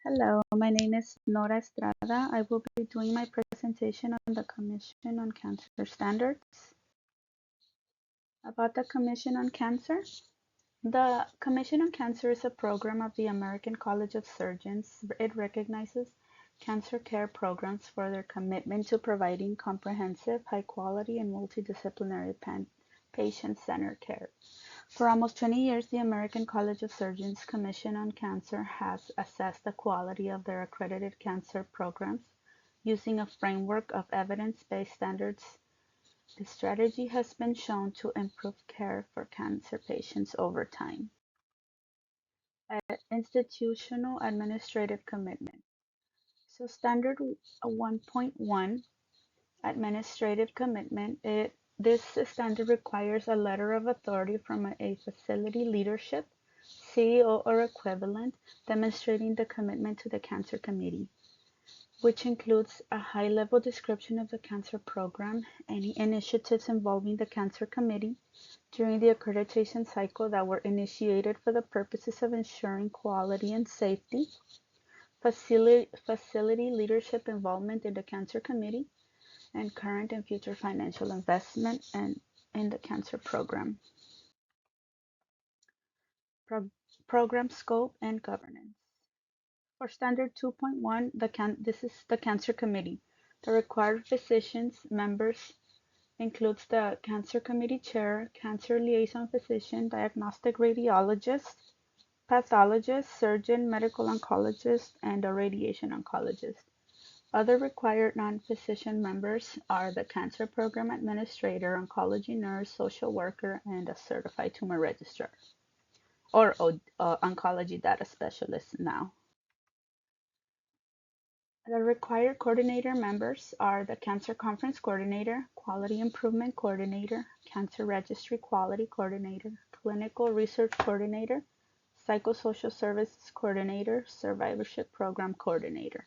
Hello, my name is Nora Estrada. I will be doing my presentation on the Commission on Cancer Standards. About the Commission on Cancer. The Commission on Cancer is a program of the American College of Surgeons. It recognizes cancer care programs for their commitment to providing comprehensive, high quality, and multidisciplinary patient-centered care. For almost 20 years, the American College of Surgeons Commission on Cancer has assessed the quality of their accredited cancer programs using a framework of evidence-based standards. The strategy has been shown to improve care for cancer patients over time. Institutional administrative commitment. So standard 1.1 administrative commitment, this standard requires a letter of authority from a facility leadership, CEO or equivalent, demonstrating the commitment to the Cancer Committee, which includes a high-level description of the cancer program, any initiatives involving the Cancer Committee during the accreditation cycle that were initiated for the purposes of ensuring quality and safety, facility leadership involvement in the Cancer Committee, and current and future financial investment in the cancer program. Program scope and governance. For standard 2.1, this is the Cancer Committee. The required physicians, members includes the Cancer Committee Chair, Cancer Liaison Physician, Diagnostic Radiologist, Pathologist, Surgeon, Medical Oncologist, and a Radiation Oncologist. Other required non-physician members are the Cancer Program Administrator, Oncology Nurse, Social Worker, and a Certified Tumor Registrar, or Oncology Data Specialist now. The required coordinator members are the Cancer Conference Coordinator, Quality Improvement Coordinator, Cancer Registry Quality Coordinator, Clinical Research Coordinator, Psychosocial Services Coordinator, Survivorship Program Coordinator.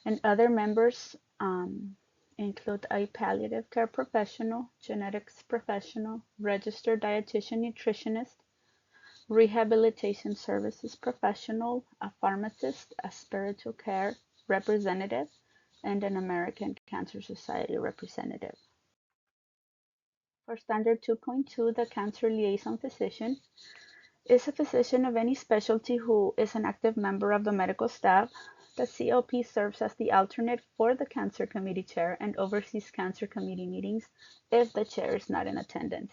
And other members include a palliative care professional, genetics professional, registered dietitian nutritionist, rehabilitation services professional, a pharmacist, a spiritual care representative, and an American Cancer Society representative. For standard 2.2, the Cancer Liaison Physician is a physician of any specialty who is an active member of the medical staff. The CLP serves as the alternate for the Cancer Committee Chair and oversees Cancer Committee meetings if the chair is not in attendance.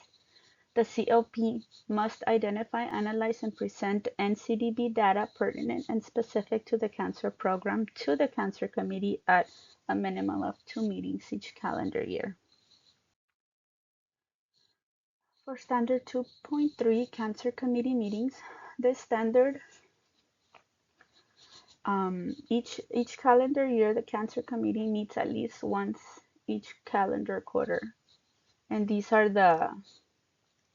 The CLP must identify, analyze, and present NCDB data pertinent and specific to the cancer program to the Cancer Committee at a minimum of 2 meetings each calendar year. For standard 2.3 Cancer Committee meetings, this standard each calendar year, the Cancer Committee meets at least once each calendar quarter. And these are the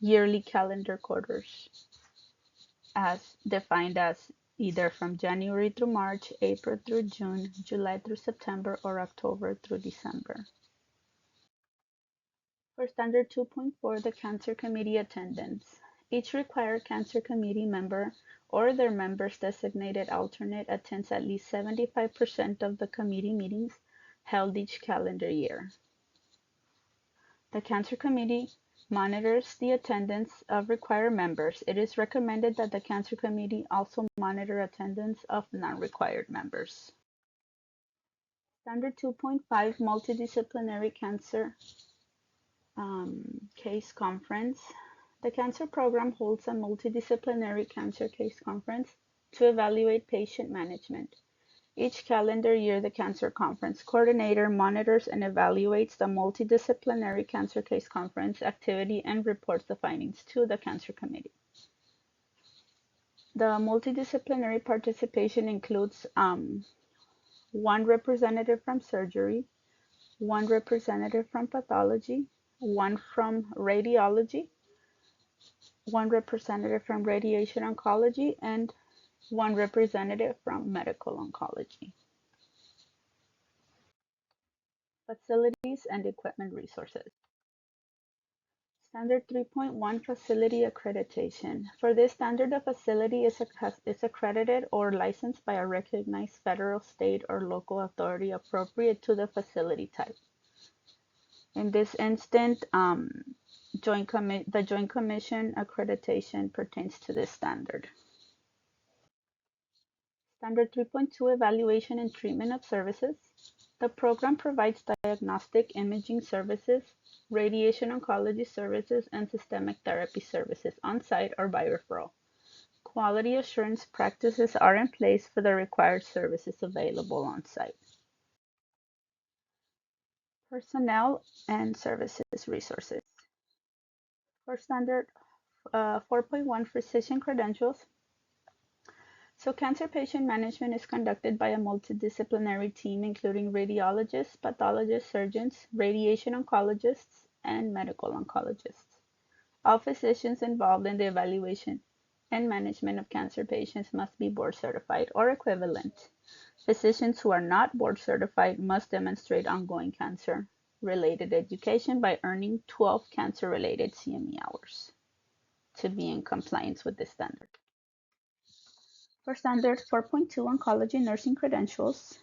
yearly calendar quarters as defined as either from January through March, April through June, July through September, or October through December. For standard 2.4, the Cancer Committee attendance. Each required Cancer Committee member or their member's designated alternate attends at least 75% of the committee meetings held each calendar year. The Cancer Committee monitors the attendance of required members. It is recommended that the Cancer Committee also monitor attendance of non-required members. Standard 2.5 Multidisciplinary Cancer Case Conference. The Cancer Program holds a multidisciplinary cancer case conference to evaluate patient management. Each calendar year, the Cancer Conference Coordinator monitors and evaluates the multidisciplinary cancer case conference activity and reports the findings to the Cancer Committee. The multidisciplinary participation includes one representative from surgery, one representative from pathology, one from radiology, one representative from radiation oncology, and one representative from medical oncology. Facilities and equipment resources. Standard 3.1 Facility Accreditation. For this standard, a facility is accredited or licensed by a recognized federal, state, or local authority appropriate to the facility type. In this instance, the Joint Commission accreditation pertains to this standard. Standard 3.2 Evaluation and Treatment of Services. The program provides diagnostic imaging services, radiation oncology services, and systemic therapy services on-site or by referral. Quality assurance practices are in place for the required services available on-site. Personnel and services resources. For standard 4.1 Physician Credentials. So cancer patient management is conducted by a multidisciplinary team including radiologists, pathologists, surgeons, radiation oncologists, and medical oncologists. All physicians involved in the evaluation and management of cancer patients must be board certified or equivalent. Physicians who are not board certified must demonstrate ongoing cancer-related education by earning 12 cancer-related CME hours to be in compliance with this standard. For standard 4.2 Oncology Nursing Credentials,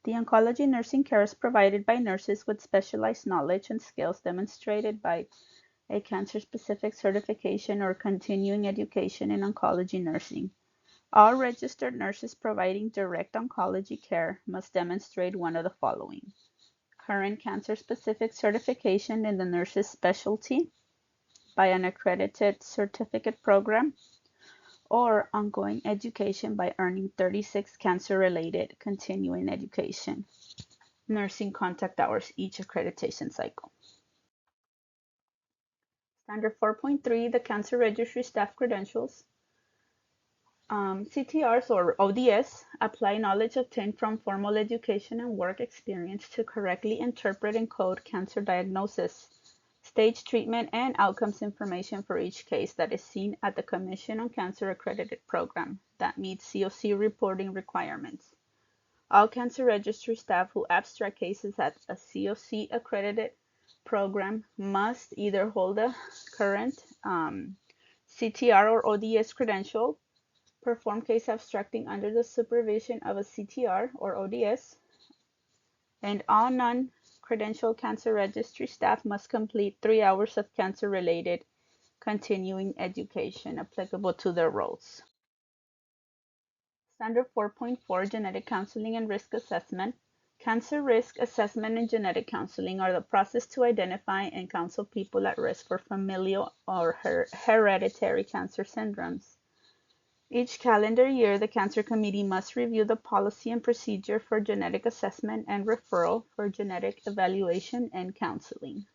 the oncology nursing care is provided by nurses with specialized knowledge and skills demonstrated by a cancer-specific certification or continuing education in oncology nursing. All registered nurses providing direct oncology care must demonstrate one of the following: current cancer-specific certification in the nurse's specialty by an accredited certificate program, or ongoing education by earning 36 cancer-related continuing education nursing contact hours each accreditation cycle. Standard 4.3, the Cancer Registry Staff Credentials. CTRs or ODS apply knowledge obtained from formal education and work experience to correctly interpret and code cancer diagnosis, stage treatment, and outcomes information for each case that is seen at the Commission on Cancer accredited program that meets COC reporting requirements. All cancer registry staff who abstract cases at a COC accredited program must either hold a current CTR or ODS credential, perform case abstracting under the supervision of a CTR or ODS, and all non-credentialed cancer registry staff must complete 3 hours of cancer-related continuing education applicable to their roles. Standard 4.4 Genetic Counseling and Risk Assessment. Cancer risk assessment and genetic counseling are the process to identify and counsel people at risk for familial or hereditary cancer syndromes. Each calendar year, the Cancer Committee must review the policy and procedure for genetic assessment and referral for genetic evaluation and counseling.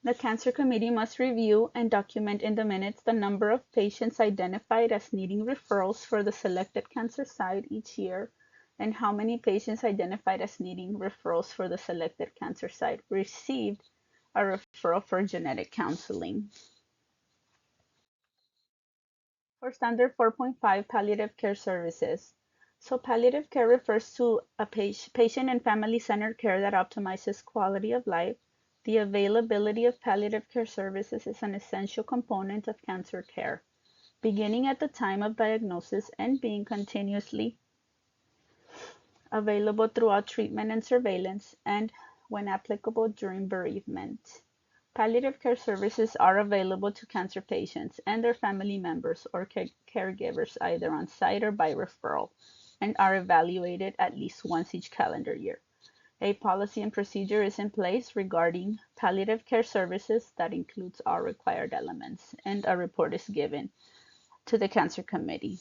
The Cancer Committee must review and document in the minutes the number of patients identified as needing referrals for the selected cancer site each year, and how many patients identified as needing referrals for the selected cancer site received a referral for genetic counseling. For Standard 4.5 Palliative Care Services. So palliative care refers to a patient and family-centered care that optimizes quality of life. The availability of palliative care services is an essential component of cancer care, beginning at the time of diagnosis and being continuously available throughout treatment and surveillance, and when applicable during bereavement. Palliative care services are available to cancer patients and their family members or caregivers either on site or by referral, and are evaluated at least once each calendar year. A policy and procedure is in place regarding palliative care services that includes all required elements, and a report is given to the Cancer Committee.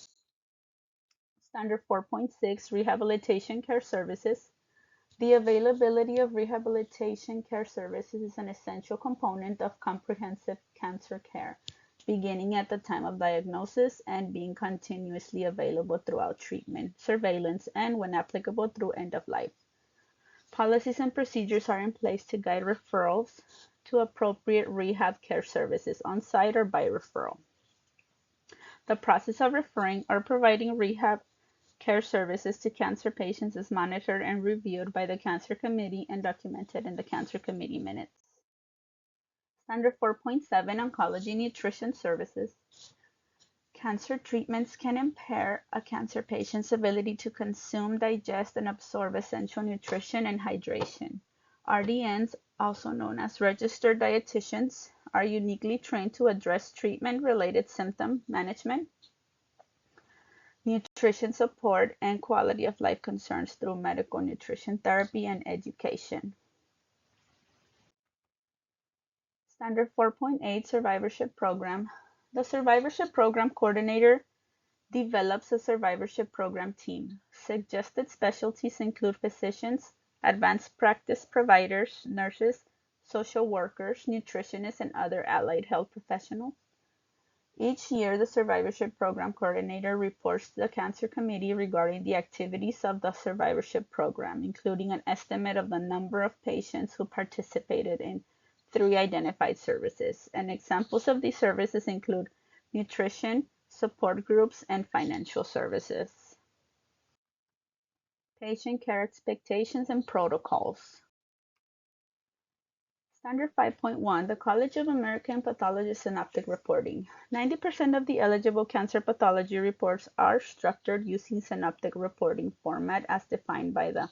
Standard 4.6 Rehabilitation Care Services. The availability of rehabilitation care services is an essential component of comprehensive cancer care, beginning at the time of diagnosis and being continuously available throughout treatment, surveillance, and when applicable through end of life. Policies and procedures are in place to guide referrals to appropriate rehab care services on site or by referral. The process of referring or providing rehab care services to cancer patients is monitored and reviewed by the Cancer Committee and documented in the Cancer Committee minutes. Standard 4.7 Oncology Nutrition Services. Cancer treatments can impair a cancer patient's ability to consume, digest, and absorb essential nutrition and hydration. RDNs, also known as registered dietitians, are uniquely trained to address treatment-related symptom management, nutrition support, and quality of life concerns through medical nutrition therapy and education. Standard 4.8 Survivorship Program. The Survivorship Program Coordinator develops a survivorship program team. Suggested specialties include physicians, advanced practice providers, nurses, social workers, nutritionists, and other allied health professionals. Each year, the Survivorship Program Coordinator reports to the Cancer Committee regarding the activities of the Survivorship Program, including an estimate of the number of patients who participated in 3 identified services. And examples of these services include nutrition, support groups, and financial services. Patient care expectations and protocols. Standard 5.1, the College of American Pathologists Synoptic Reporting. 90% of the eligible cancer pathology reports are structured using synoptic reporting format as defined by the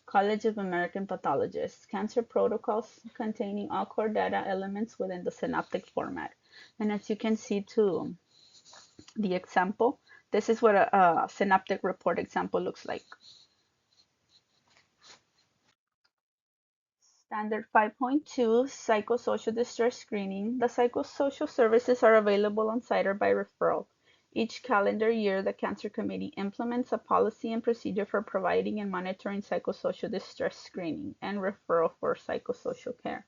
College of American Pathologists. Cancer protocols containing all core data elements within the synoptic format. And as you can see to the example, this is what a synoptic report example looks like. Standard 5.2 Psychosocial Distress Screening. The psychosocial services are available on site or by referral. Each calendar year, the Cancer Committee implements a policy and procedure for providing and monitoring psychosocial distress screening and referral for psychosocial care.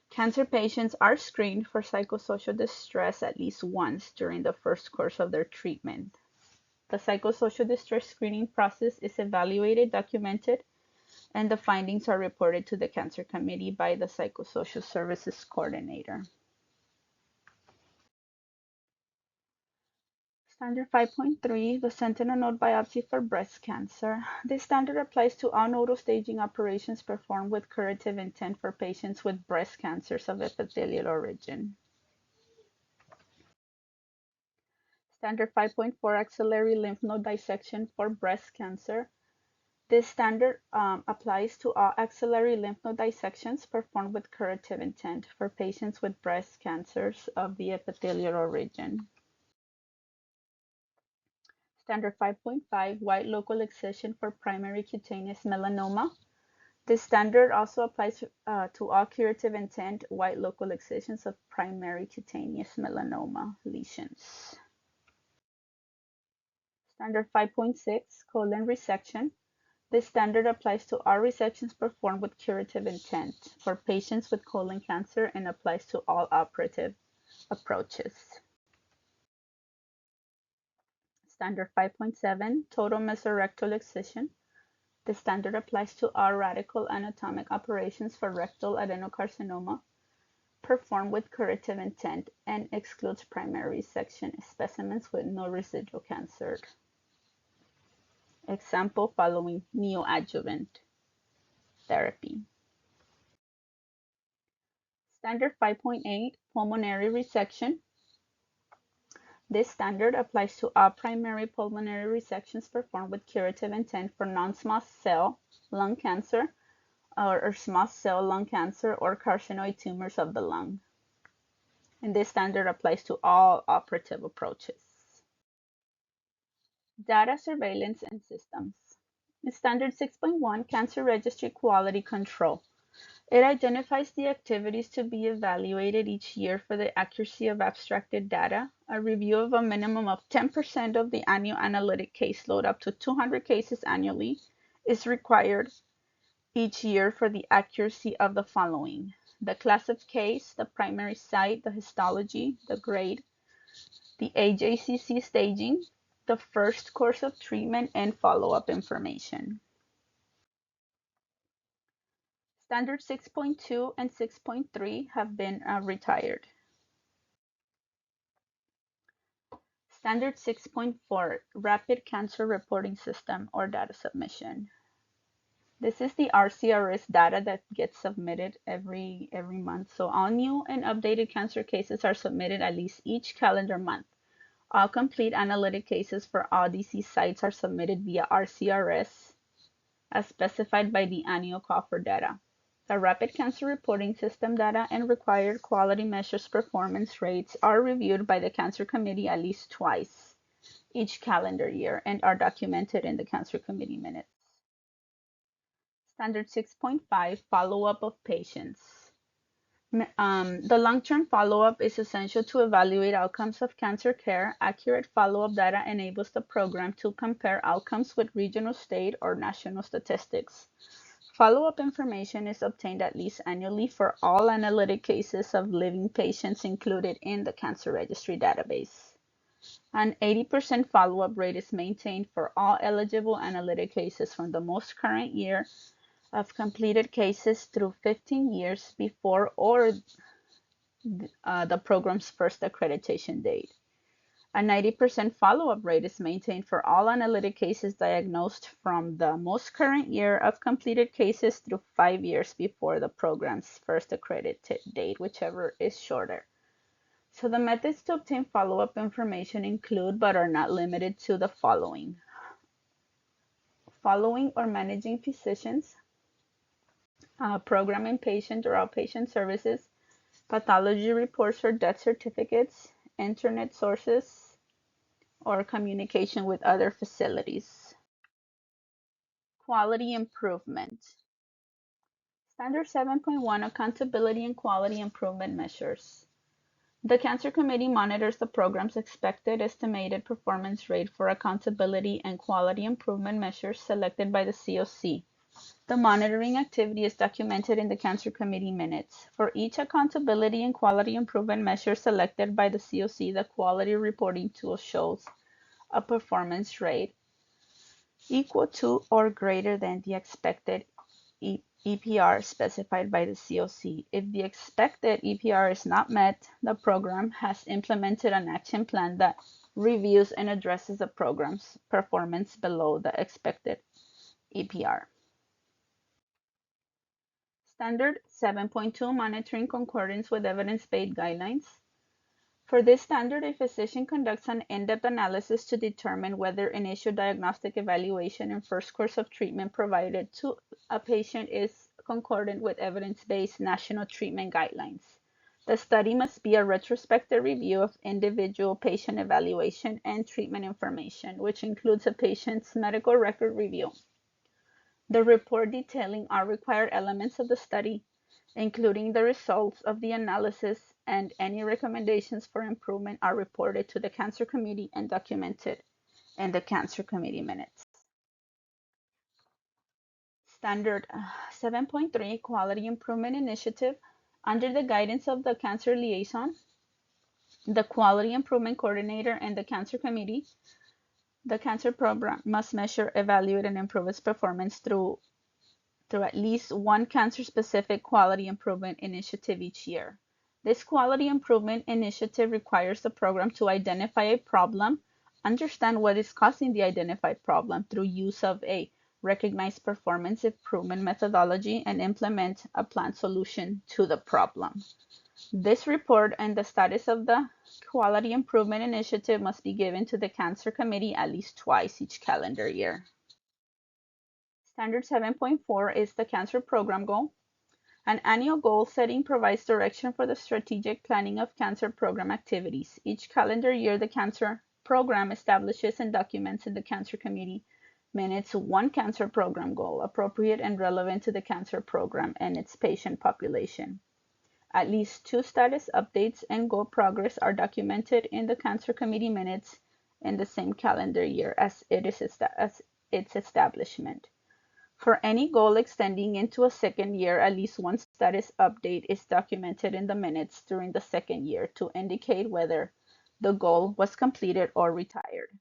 Cancer patients are screened for psychosocial distress at least once during the first course of their treatment. The psychosocial distress screening process is evaluated, documented, and the findings are reported to the Cancer Committee by the Psychosocial Services Coordinator. Standard 5.3, the sentinel node biopsy for breast cancer. This standard applies to all nodal staging operations performed with curative intent for patients with breast cancers of epithelial origin. Standard 5.4, axillary lymph node dissection for breast cancer. This standard applies to all axillary lymph node dissections performed with curative intent for patients with breast cancers of the epithelial origin. Standard 5.5, white local excision for primary cutaneous melanoma. This standard also applies to all curative intent white local excisions of primary cutaneous melanoma lesions. Standard 5.6, colon resection. This standard applies to all resections performed with curative intent for patients with colon cancer and applies to all operative approaches. Standard 5.7, total mesorectal excision. The standard applies to all radical anatomic operations for rectal adenocarcinoma performed with curative intent and excludes primary resection specimens with no residual cancer. Example following neoadjuvant therapy. Standard 5.8, pulmonary resection. This standard applies to all primary pulmonary resections performed with curative intent for non-small cell lung cancer or small cell lung cancer or carcinoid tumors of the lung. And this standard applies to all operative approaches. Data surveillance and systems. Standard 6.1, Cancer Registry Quality Control. It identifies the activities to be evaluated each year for the accuracy of abstracted data. A review of a minimum of 10% of the annual analytic caseload up to 200 cases annually is required each year for the accuracy of the following: the class of case, the primary site, the histology, the grade, the AJCC staging, the first course of treatment, and follow-up information. Standard 6.2 and 6.3 have been retired. Standard 6.4, Rapid Cancer Reporting System or Data Submission. This is the RCRS data that gets submitted every month. So all new and updated cancer cases are submitted at least each calendar month. All complete analytic cases for all disease sites are submitted via RCRS as specified by the annual call for data. The Rapid Cancer Reporting System data and required quality measures performance rates are reviewed by the Cancer Committee at least twice each calendar year and are documented in the Cancer Committee minutes. Standard 6.5, follow-up of patients. The long-term follow-up is essential to evaluate outcomes of cancer care. Accurate follow-up data enables the program to compare outcomes with regional, state, or national statistics. Follow-up information is obtained at least annually for all analytic cases of living patients included in the cancer registry database. An 80% follow-up rate is maintained for all eligible analytic cases from the most current year of completed cases through 15 years before or the program's first accreditation date. A 90% follow-up rate is maintained for all analytic cases diagnosed from the most current year of completed cases through 5 years before the program's first accredited date, whichever is shorter. So the methods to obtain follow-up information include, but are not limited to, the following. Following or managing physicians, program inpatient or outpatient services, pathology reports or death certificates, internet sources, or communication with other facilities. Quality improvement. Standard 7.1, accountability and quality improvement measures. The Cancer Committee monitors the program's expected estimated performance rate for accountability and quality improvement measures selected by the COC. The monitoring activity is documented in the Cancer Committee minutes. For each accountability and quality improvement measure selected by the COC, the quality reporting tool shows a performance rate equal to or greater than the expected EPR specified by the COC. If the expected EPR is not met, the program has implemented an action plan that reviews and addresses the program's performance below the expected EPR. Standard 7.2, monitoring concordance with evidence-based guidelines. For this standard, a physician conducts an in-depth analysis to determine whether initial diagnostic evaluation and first course of treatment provided to a patient is concordant with evidence-based national treatment guidelines. The study must be a retrospective review of individual patient evaluation and treatment information, which includes a patient's medical record review. The report detailing all required elements of the study, including the results of the analysis and any recommendations for improvement, are reported to the Cancer Committee and documented in the Cancer Committee minutes. Standard 7.3, Quality Improvement Initiative. Under the guidance of the Cancer Liaison, the Quality Improvement Coordinator, and the Cancer Committee, the cancer program must measure, evaluate, and improve its performance through at least one cancer-specific quality improvement initiative each year. This quality improvement initiative requires the program to identify a problem, understand what is causing the identified problem through use of a recognized performance improvement methodology, and implement a planned solution to the problem. This report and the status of the quality improvement initiative must be given to the Cancer Committee at least twice each calendar year. Standard 7.4 is the cancer program goal. An annual goal setting provides direction for the strategic planning of cancer program activities. Each calendar year, the cancer program establishes and documents in the Cancer Committee minutes one cancer program goal, appropriate and relevant to the cancer program and its patient population. At least two status updates and goal progress are documented in the Cancer Committee minutes in the same calendar year as its establishment. For any goal extending into a second year, at least one status update is documented in the minutes during the second year to indicate whether the goal was completed or retired.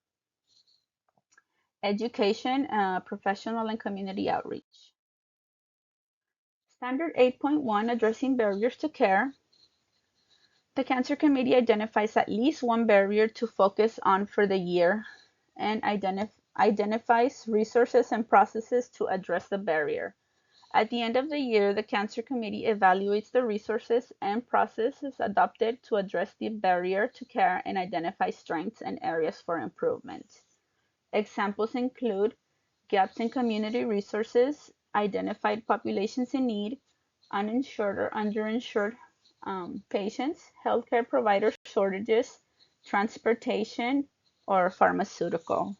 Education, professional and community outreach. Standard 8.1, addressing barriers to care. The Cancer Committee identifies at least one barrier to focus on for the year and identifies resources and processes to address the barrier. At the end of the year, the Cancer Committee evaluates the resources and processes adopted to address the barrier to care and identify strengths and areas for improvement. Examples include gaps in community resources, identified populations in need, uninsured or underinsured patients, healthcare provider shortages, transportation, or pharmaceutical.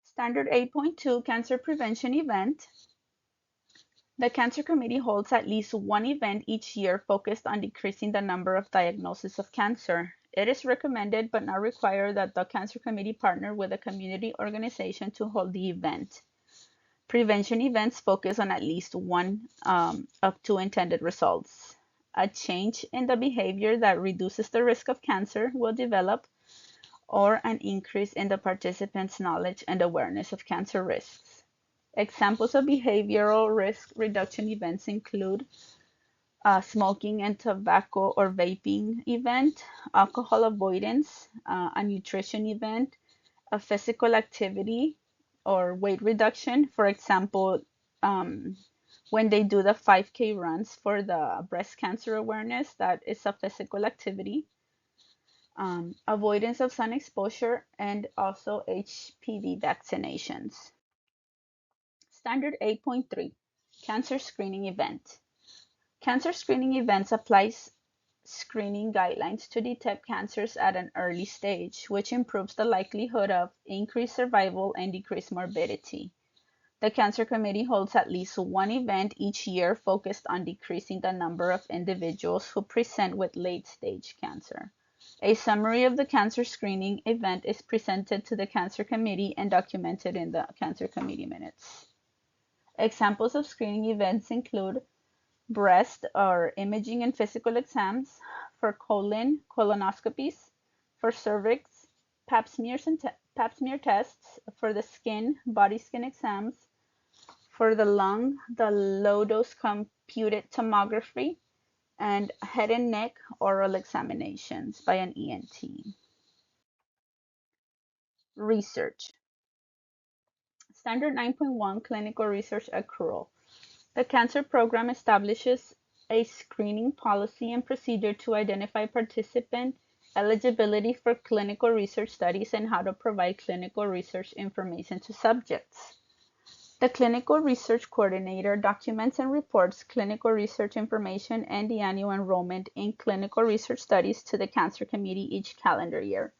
Standard 8.2 Cancer Prevention Event. The Cancer Committee holds at least one event each year focused on decreasing the number of diagnoses of cancer. It is recommended but not required that the Cancer Committee partner with a community organization to hold the event. Prevention events focus on at least one of two intended results. A change in the behavior that reduces the risk of cancer will develop, or an increase in the participants' knowledge and awareness of cancer risks. Examples of behavioral risk reduction events include a smoking and tobacco or vaping event, alcohol avoidance, a nutrition event, a physical activity or weight reduction. For example, when they do the 5K runs for the breast cancer awareness, that is a physical activity. Avoidance of sun exposure, and also HPV vaccinations. Standard 8.3 Cancer Screening Event. Cancer screening events applies screening guidelines to detect cancers at an early stage, which improves the likelihood of increased survival and decreased morbidity. The Cancer Committee holds at least one event each year focused on decreasing the number of individuals who present with late-stage cancer. A summary of the cancer screening event is presented to the Cancer Committee and documented in the Cancer Committee minutes. Examples of screening events include breast or imaging and physical exams, for colon, colonoscopies, for cervix, pap smear tests, for the skin, body skin exams, for the lung, the low-dose computed tomography, and head and neck oral examinations by an ENT. Research. Standard 9.1 Clinical Research Accrual. The Cancer Program establishes a screening policy and procedure to identify participant eligibility for clinical research studies and how to provide clinical research information to subjects. The Clinical Research Coordinator documents and reports clinical research information and the annual enrollment in clinical research studies to the Cancer Committee each calendar year.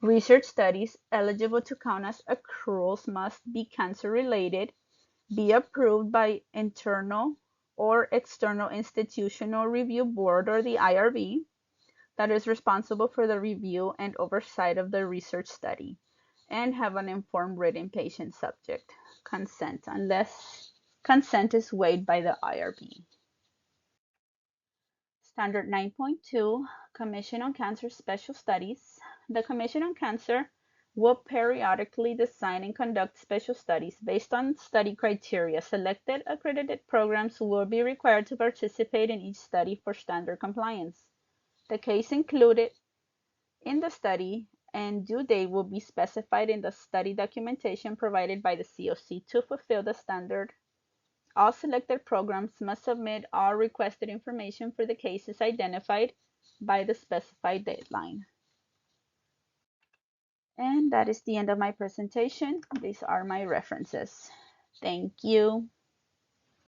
Research studies eligible to count as accruals must be cancer-related, be approved by internal or external institutional review board or the IRB that is responsible for the review and oversight of the research study, and have an informed written patient subject consent unless consent is waived by the IRB. Standard 9.2 Commission on Cancer Special Studies. The Commission on Cancer will periodically design and conduct special studies based on study criteria. Selected accredited programs will be required to participate in each study for standard compliance. The case included in the study and due date will be specified in the study documentation provided by the COC to fulfill the standard. All selected programs must submit all requested information for the cases identified by the specified deadline. And that is the end of my presentation. These are my references. Thank you.